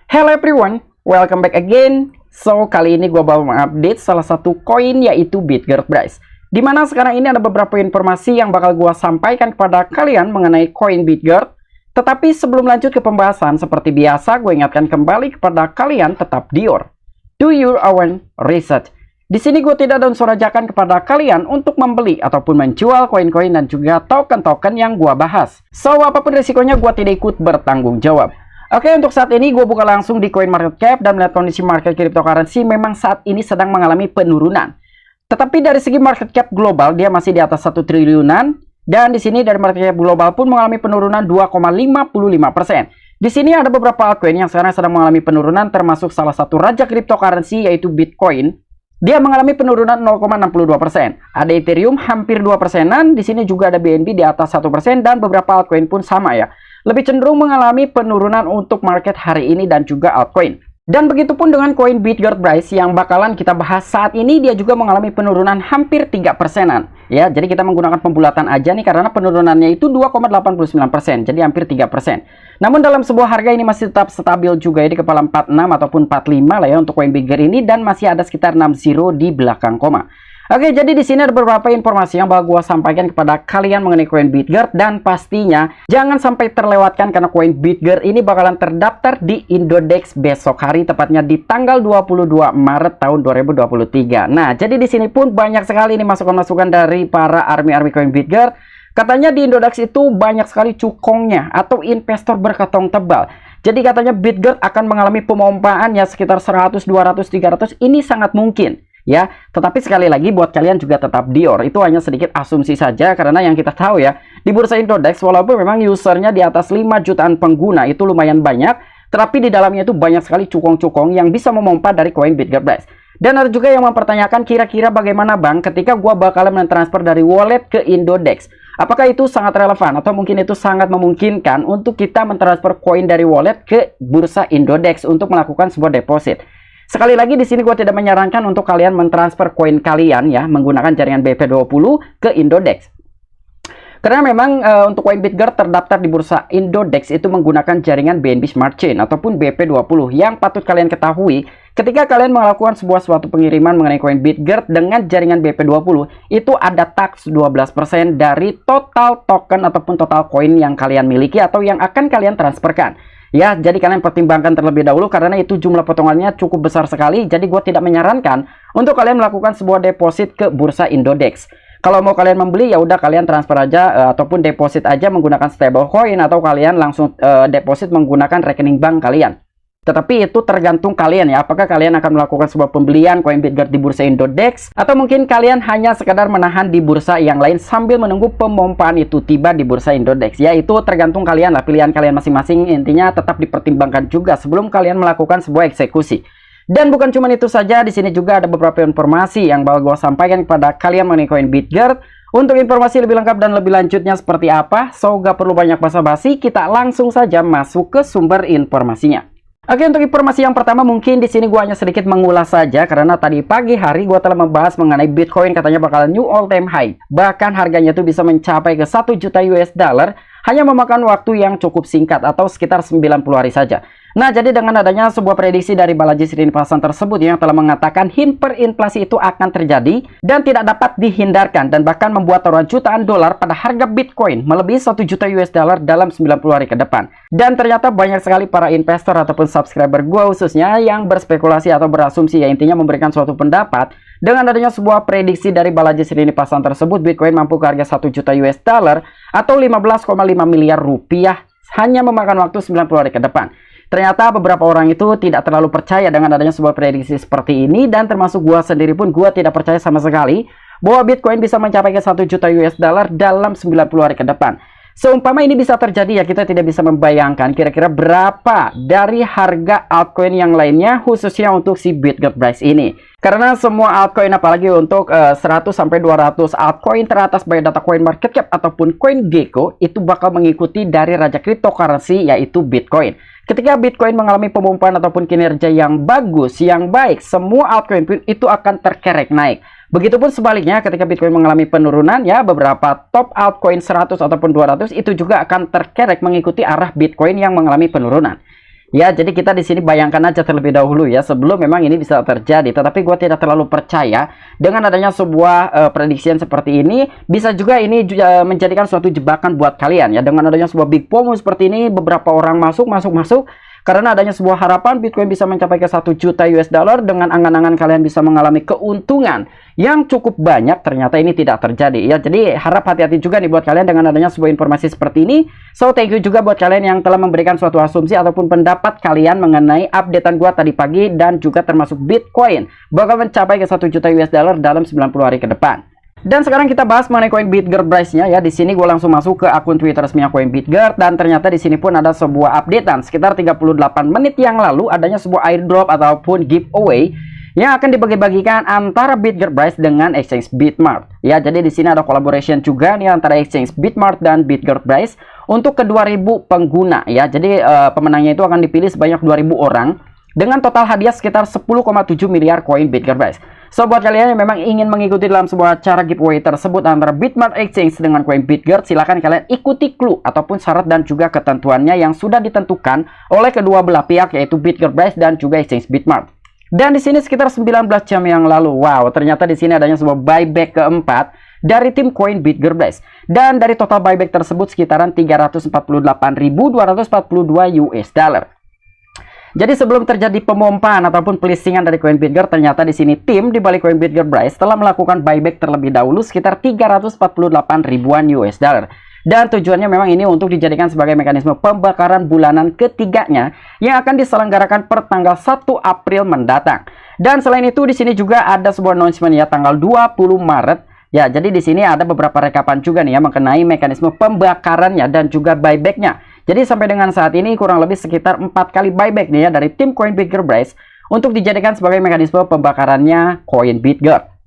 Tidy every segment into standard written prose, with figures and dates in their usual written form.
Hello everyone, welcome back again. So, kali ini gue bawa mengupdate salah satu koin yaitu Bitgert Bryce. Dimana sekarang ini ada beberapa informasi yang bakal gue sampaikan kepada kalian mengenai koin Bitgert. Tetapi sebelum lanjut ke pembahasan, seperti biasa gue ingatkan kembali kepada kalian tetap do your own research. Di sini gue tidak ada unsur ajakan kepada kalian untuk membeli ataupun menjual koin-koin dan juga token-token yang gue bahas. So, apapun risikonya gue tidak ikut bertanggung jawab. Oke, untuk saat ini gue buka langsung di CoinMarketCap dan melihat kondisi market cryptocurrency memang saat ini sedang mengalami penurunan. Tetapi dari segi market cap global dia masih di atas 1 triliunan dan di sini dari market cap global pun mengalami penurunan 2,55%. Di sini ada beberapa altcoin yang sekarang sedang mengalami penurunan termasuk salah satu raja cryptocurrency yaitu Bitcoin. Dia mengalami penurunan 0,62%. Ada Ethereum hampir 2%-an, di sini juga ada BNB di atas 1% dan beberapa altcoin pun sama ya. Lebih cenderung mengalami penurunan untuk market hari ini dan juga altcoin. Dan begitupun dengan koin Bitgert Bryce yang bakalan kita bahas saat ini, dia juga mengalami penurunan hampir 3%-an. Ya, jadi kita menggunakan pembulatan aja nih karena penurunannya itu 2,89%, jadi hampir 3%. Namun dalam sebuah harga ini masih tetap stabil juga ya di kepala 46 ataupun 45 lah ya untuk koin Bitgert ini dan masih ada sekitar 60 di belakang koma. Oke, jadi di sini ada beberapa informasi yang bakal gua sampaikan kepada kalian mengenai koin Bitgert dan pastinya jangan sampai terlewatkan karena koin Bitgert ini bakalan terdaftar di Indodex besok hari tepatnya di tanggal 22 Maret tahun 2023. Nah, jadi di sini pun banyak sekali ini masukan-masukan dari para army koin Bitgert. Katanya di Indodex itu banyak sekali cukongnya atau investor berkantong tebal. Jadi katanya Bitgert akan mengalami pemompaan ya sekitar 100, 200, 300 ini sangat mungkin. Ya, tetapi sekali lagi buat kalian juga tetap dior. Itu hanya sedikit asumsi saja karena yang kita tahu ya, di bursa Indodex walaupun memang usernya di atas 5 jutaan pengguna itu lumayan banyak, tetapi di dalamnya itu banyak sekali cukong-cukong yang bisa memompa dari koin Bitgert Bryce. Dan ada juga yang mempertanyakan kira-kira bagaimana Bang ketika gua bakalan mentransfer dari wallet ke Indodex. Apakah itu sangat relevan atau mungkin itu sangat memungkinkan untuk kita mentransfer koin dari wallet ke bursa Indodex untuk melakukan sebuah deposit? Sekali lagi di sini gue tidak menyarankan untuk kalian mentransfer koin kalian ya menggunakan jaringan BP20 ke Indodex. Karena memang untuk koin Bitgert terdaftar di bursa Indodex itu menggunakan jaringan BNB Smart Chain ataupun BP20. Yang patut kalian ketahui ketika kalian melakukan suatu pengiriman mengenai koin Bitgert dengan jaringan BP20 itu ada tax 12% dari total token ataupun total koin yang kalian miliki atau yang akan kalian transferkan. Ya, jadi kalian pertimbangkan terlebih dahulu karena itu jumlah potongannya cukup besar sekali. Jadi gue tidak menyarankan untuk kalian melakukan sebuah deposit ke bursa Indodex. Kalau mau kalian membeli ya udah kalian transfer aja ataupun deposit aja menggunakan stablecoin atau kalian langsung deposit menggunakan rekening bank kalian. Tetapi itu tergantung kalian ya, apakah kalian akan melakukan sebuah pembelian koin Bitgert di bursa Indodex atau mungkin kalian hanya sekadar menahan di bursa yang lain sambil menunggu pemompaan itu tiba di bursa Indodex. Ya, itu tergantung kalian lah, pilihan kalian masing-masing, intinya tetap dipertimbangkan juga sebelum kalian melakukan sebuah eksekusi. Dan bukan cuma itu saja, di sini juga ada beberapa informasi yang bakal gue sampaikan kepada kalian mengenai koin Bitgert. Untuk informasi lebih lengkap dan lebih lanjutnya seperti apa, so gak perlu banyak basa-basi, kita langsung saja masuk ke sumber informasinya. Oke, untuk informasi yang pertama mungkin di sini gua hanya sedikit mengulas saja karena tadi pagi hari gua telah membahas mengenai Bitcoin katanya bakal new all time high. Bahkan harganya tuh bisa mencapai ke 1 juta US dollar hanya memakan waktu yang cukup singkat atau sekitar 90 hari saja. Nah, jadi dengan adanya sebuah prediksi dari Balaji Srinivasan tersebut yang telah mengatakan hiperinflasi itu akan terjadi dan tidak dapat dihindarkan dan bahkan membuat taruhan jutaan dolar pada harga Bitcoin melebihi 1 juta US dollar dalam 90 hari ke depan. Dan ternyata banyak sekali para investor ataupun subscriber gua khususnya yang berspekulasi atau berasumsi ya intinya memberikan suatu pendapat dengan adanya sebuah prediksi dari Balaji Srinivasan tersebut Bitcoin mampu ke harga 1 juta US dollar atau 15,5 miliar rupiah hanya memakan waktu 90 hari ke depan. Ternyata beberapa orang itu tidak terlalu percaya dengan adanya sebuah prediksi seperti ini dan termasuk gua sendiri pun gua tidak percaya sama sekali bahwa Bitcoin bisa mencapai ke 1 juta US dollar dalam 90 hari ke depan. Seumpama ini bisa terjadi ya kita tidak bisa membayangkan kira-kira berapa dari harga altcoin yang lainnya khususnya untuk si Bitgert Bryce ini. Karena semua altcoin apalagi untuk 100 sampai 200 altcoin teratas by data CoinMarketCap ataupun CoinGecko itu bakal mengikuti dari raja cryptocurrency yaitu Bitcoin. Ketika Bitcoin mengalami pemompaan ataupun kinerja yang bagus, yang baik, semua altcoin itu akan terkerek naik. Begitupun sebaliknya ketika Bitcoin mengalami penurunan ya beberapa top altcoin 100 ataupun 200 itu juga akan terkerek mengikuti arah Bitcoin yang mengalami penurunan. Ya, jadi kita di sini bayangkan aja terlebih dahulu ya, sebelum memang ini bisa terjadi. Tetapi gue tidak terlalu percaya dengan adanya sebuah prediction seperti ini. Bisa juga ini menjadikan suatu jebakan buat kalian ya. Dengan adanya sebuah big FOMO seperti ini, beberapa orang masuk. Karena adanya sebuah harapan Bitcoin bisa mencapai ke 1 juta US dollar, dengan angan-angan kalian bisa mengalami keuntungan yang cukup banyak. Ternyata ini tidak terjadi ya. Jadi harap hati-hati juga nih buat kalian dengan adanya sebuah informasi seperti ini. So thank you juga buat kalian yang telah memberikan suatu asumsi ataupun pendapat kalian mengenai updatean gua tadi pagi, dan juga termasuk Bitcoin bakal mencapai ke 1 juta US dollar dalam 90 hari ke depan. Dan sekarang kita bahas mengenai koin BitGert price-nya ya. Di sini gue langsung masuk ke akun Twitter resminya koin BitGert, dan ternyata di sini pun ada sebuah updatean sekitar 38 menit yang lalu, adanya sebuah airdrop ataupun giveaway yang akan dibagi-bagikan antara BitGert price dengan exchange Bitmart. Ya, jadi di sini ada collaboration juga nih antara exchange Bitmart dan BitGert price untuk ke 2000 pengguna ya. Jadi pemenangnya itu akan dipilih sebanyak 2000 orang dengan total hadiah sekitar 10,7 miliar koin BitGert price. So buat kalian yang memang ingin mengikuti dalam sebuah acara giveaway tersebut antara Bitmart Exchange dengan koin BitGert, silahkan kalian ikuti clue ataupun syarat dan juga ketentuannya yang sudah ditentukan oleh kedua belah pihak, yaitu BitGert price dan juga Exchange Bitmart. Dan di sini sekitar 19 jam yang lalu, wow, ternyata di sini adanya sebuah buyback keempat dari tim koin BitGert price. Dan dari total buyback tersebut sekitaran 348.242 US dollar. Jadi sebelum terjadi pemompaan ataupun pelisingan dari koin BitGert, ternyata di sini tim di balik koin BitGert price telah melakukan buyback terlebih dahulu sekitar 348 ribuan US dollar. Dan tujuannya memang ini untuk dijadikan sebagai mekanisme pembakaran bulanan ketiganya yang akan diselenggarakan per tanggal 1 April mendatang. Dan selain itu di sini juga ada sebuah announcement ya, tanggal 20 Maret. Ya, jadi di sini ada beberapa rekapan juga nih ya mengenai mekanisme pembakarannya dan juga buybacknya. Jadi sampai dengan saat ini kurang lebih sekitar 4 kali buyback nih ya dari tim koin BitGert price untuk dijadikan sebagai mekanisme pembakarannya koin BitGert.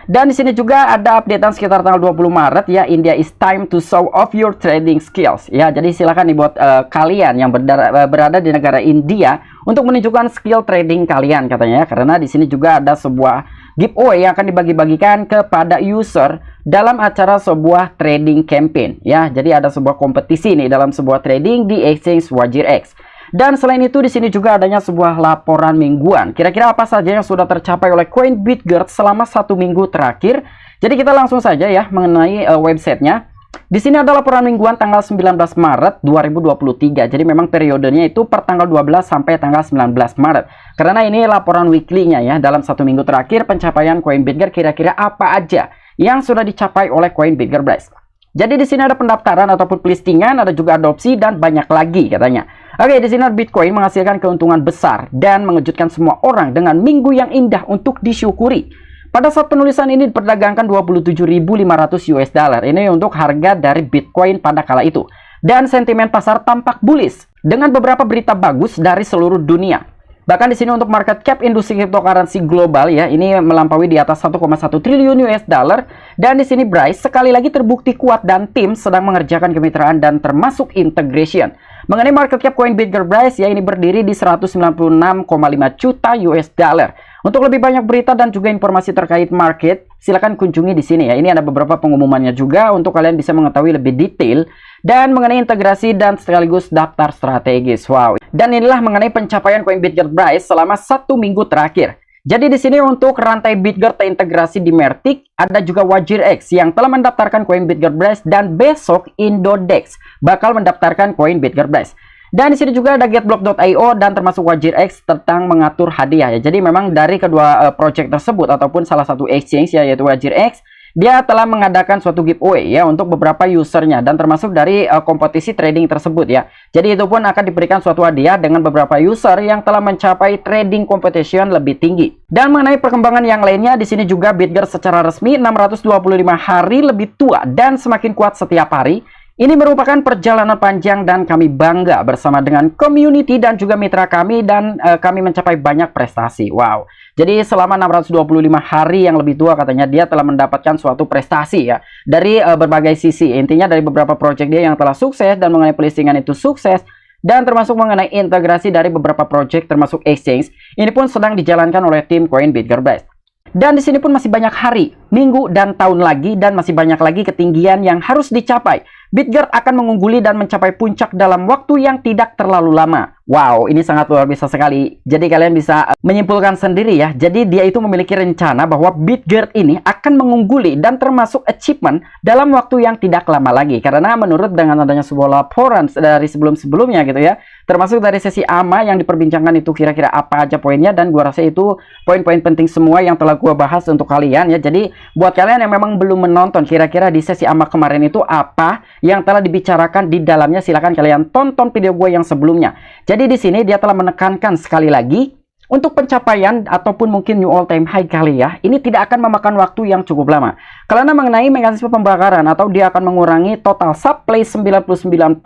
Dan di sini juga ada updatean sekitar tanggal 20 Maret ya, India is time to show off your trading skills. Ya, jadi silakan nih buat kalian yang berada di negara India untuk menunjukkan skill trading kalian katanya ya, karena di sini juga ada sebuah giveaway yang akan dibagi-bagikan kepada user dalam acara sebuah trading campaign ya. Jadi ada sebuah kompetisi nih dalam sebuah trading di exchange WajirX. Dan selain itu di sini juga adanya sebuah laporan mingguan. Kira-kira apa saja yang sudah tercapai oleh koin BitGert selama 1 minggu terakhir? Jadi kita langsung saja ya mengenai websitenya. Di sini ada laporan mingguan tanggal 19 Maret 2023. Jadi memang periodenya itu per tanggal 12 sampai tanggal 19 Maret. Karena ini laporan weekly-nya ya, dalam 1 minggu terakhir pencapaian koin BitGert kira-kira apa aja yang sudah dicapai oleh koin BitGert price. Jadi di sini ada pendaftaran ataupun listingan, ada juga adopsi dan banyak lagi katanya. Oke, di sini Bitcoin menghasilkan keuntungan besar dan mengejutkan semua orang dengan minggu yang indah untuk disyukuri. Pada saat penulisan ini diperdagangkan 27.500 US dollar. Ini untuk harga dari Bitcoin pada kala itu. Dan sentimen pasar tampak bullish dengan beberapa berita bagus dari seluruh dunia. Bahkan di sini untuk market cap industri cryptocurrency global ya, ini melampaui di atas 1,1 triliun US dollar. Dan di sini Bryce sekali lagi terbukti kuat dan tim sedang mengerjakan kemitraan dan termasuk integration. Mengenai market cap koin BitGert price ya, ini berdiri di 196,5 juta US dollar. Untuk lebih banyak berita dan juga informasi terkait market, silakan kunjungi di sini ya. Ini ada beberapa pengumumannya juga untuk kalian bisa mengetahui lebih detail dan mengenai integrasi dan sekaligus daftar strategis. Wow. Dan inilah mengenai pencapaian koin BitGert price selama 1 minggu terakhir. Jadi di sini untuk rantai BitGert terintegrasi di Matic, ada juga WajirX yang telah mendaftarkan koin BitGert price, dan besok Indodex bakal mendaftarkan koin BitGert price. Dan di sini juga ada getblock.io dan termasuk WajirX tentang mengatur hadiah ya. Jadi memang dari kedua project tersebut ataupun salah satu exchange ya, yaitu WajirX, dia telah mengadakan suatu giveaway ya untuk beberapa usernya dan termasuk dari kompetisi trading tersebut ya. Jadi itu pun akan diberikan suatu hadiah dengan beberapa user yang telah mencapai trading competition lebih tinggi. Dan mengenai perkembangan yang lainnya, di sini juga BitGert secara resmi 625 hari lebih tua dan semakin kuat setiap hari. Ini merupakan perjalanan panjang dan kami bangga bersama dengan community dan juga mitra kami, dan kami mencapai banyak prestasi. Wow. Jadi selama 625 hari yang lebih tua katanya dia telah mendapatkan suatu prestasi ya dari berbagai sisi. Intinya dari beberapa project dia yang telah sukses dan mengenai pelistingan itu sukses, dan termasuk mengenai integrasi dari beberapa project termasuk exchange. Ini pun sedang dijalankan oleh tim koin BitGert price. Dan di sini pun masih banyak hari, minggu, dan tahun lagi, dan masih banyak lagi ketinggian yang harus dicapai Bitgert akan mengungguli dan mencapai puncak dalam waktu yang tidak terlalu lama. Wow, ini sangat luar biasa sekali. Jadi kalian bisa menyimpulkan sendiri ya. Jadi dia itu memiliki rencana bahwa Bitgert ini akan mengungguli dan termasuk achievement dalam waktu yang tidak lama lagi. Karena menurut dengan adanya sebuah laporan dari sebelum-sebelumnya gitu ya, termasuk dari sesi AMA yang diperbincangkan itu kira-kira apa aja poinnya, dan gua rasa itu poin-poin penting semua yang telah gua bahas untuk kalian ya. Jadi buat kalian yang memang belum menonton kira-kira di sesi AMA kemarin itu apa yang telah dibicarakan di dalamnya, silahkan kalian tonton video gue yang sebelumnya. Jadi di sini dia telah menekankan sekali lagi untuk pencapaian ataupun mungkin new all time high kali ya, ini tidak akan memakan waktu yang cukup lama. Karena mengenai mekanisme pembakaran atau dia akan mengurangi total supply 99%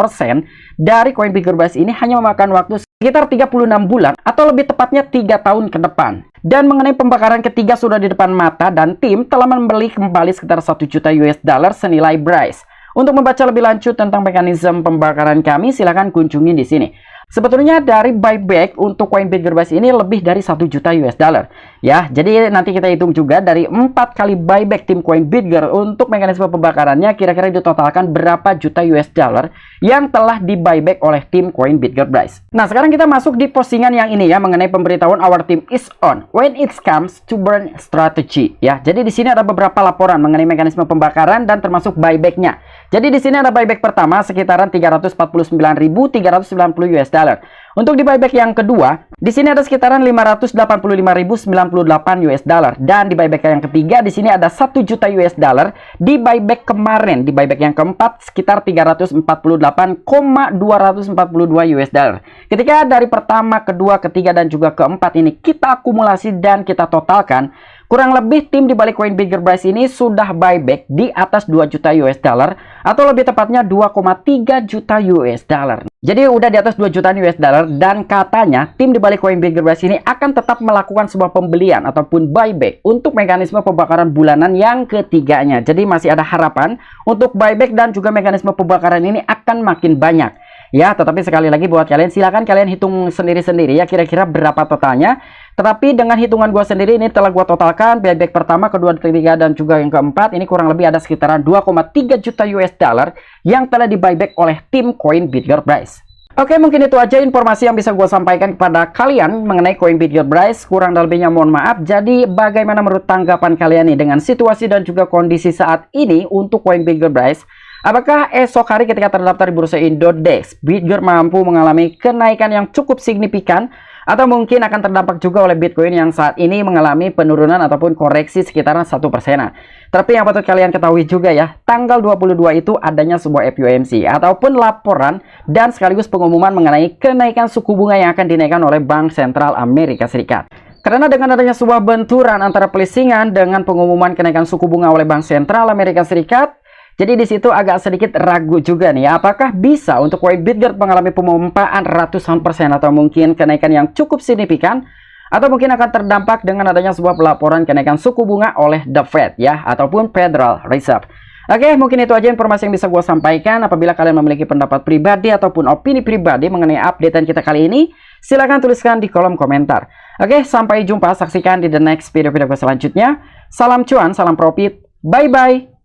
dari koin Bitgert Base ini hanya memakan waktu sekitar 36 bulan atau lebih tepatnya 3 tahun ke depan. Dan mengenai pembakaran ketiga sudah di depan mata dan tim telah membeli kembali sekitar 1 juta US dollar senilai Bryce. Untuk membaca lebih lanjut tentang mekanisme pembakaran kami, silahkan kunjungi di sini. Sebetulnya dari buyback untuk koin Bitgert Base ini lebih dari 1 juta US dollar ya. Jadi nanti kita hitung juga dari 4 kali buyback tim koin Bitgert untuk mekanisme pembakarannya, kira-kira ditotalkan berapa juta US dollar yang telah di buyback oleh tim koin Bitgert Base. Nah, sekarang kita masuk di postingan yang ini ya, mengenai pemberitahuan our team is on when it comes to burn strategy ya. Jadi di sini ada beberapa laporan mengenai mekanisme pembakaran dan termasuk buybacknya. Jadi di sini ada buyback pertama sekitaran 349.390 US dollar. Untuk di buyback yang kedua, di sini ada sekitaran 585.098 US dollar, dan di buyback yang ketiga di sini ada 1 juta US dollar di buyback kemarin. Di buyback yang keempat sekitar 348,242 US dollar. Ketika dari pertama, kedua, ketiga dan juga keempat ini kita akumulasi dan kita totalkan, kurang lebih tim di balik koin Bitgert Base ini sudah buyback di atas 2 juta US dollar atau lebih tepatnya 2,3 juta US dollar. Jadi udah di atas 2 juta US dollar, dan katanya tim di balik koin Bitgert Base ini akan tetap melakukan sebuah pembelian ataupun buyback untuk mekanisme pembakaran bulanan yang ketiganya. Jadi masih ada harapan untuk buyback dan juga mekanisme pembakaran ini akan makin banyak. Ya, tetapi sekali lagi buat kalian, silakan kalian hitung sendiri-sendiri ya kira-kira berapa totalnya. Tetapi dengan hitungan gua sendiri ini telah gua totalkan buyback pertama, kedua, ketiga dan juga yang keempat ini kurang lebih ada sekitaran 2,3 juta US dollar yang telah di buyback oleh tim koin Bitgert Base. Oke, mungkin itu aja informasi yang bisa gua sampaikan kepada kalian mengenai koin Bitgert Base. Kurang dan lebihnya mohon maaf. Jadi bagaimana menurut tanggapan kalian nih dengan situasi dan juga kondisi saat ini untuk koin Bitgert Base? Apakah esok hari ketika terdaftar di Bursa Indodex, Bitgert mampu mengalami kenaikan yang cukup signifikan, atau mungkin akan terdampak juga oleh Bitcoin yang saat ini mengalami penurunan ataupun koreksi sekitaran 1%. Tapi yang patut kalian ketahui juga ya, tanggal 22 itu adanya sebuah FOMC ataupun laporan dan sekaligus pengumuman mengenai kenaikan suku bunga yang akan dinaikkan oleh Bank Sentral Amerika Serikat. Karena dengan adanya sebuah benturan antara pelisingan dengan pengumuman kenaikan suku bunga oleh Bank Sentral Amerika Serikat, jadi di situ agak sedikit ragu juga nih, apakah bisa untuk koin Bitgert mengalami pemompaan ratusan persen atau mungkin kenaikan yang cukup signifikan, atau mungkin akan terdampak dengan adanya sebuah pelaporan kenaikan suku bunga oleh The Fed ya, ataupun Federal Reserve. Oke, mungkin itu aja informasi yang bisa gue sampaikan. Apabila kalian memiliki pendapat pribadi ataupun opini pribadi mengenai updatean kita kali ini, silahkan tuliskan di kolom komentar. Oke, sampai jumpa, saksikan di the next video-video selanjutnya. Salam cuan, salam profit, bye-bye.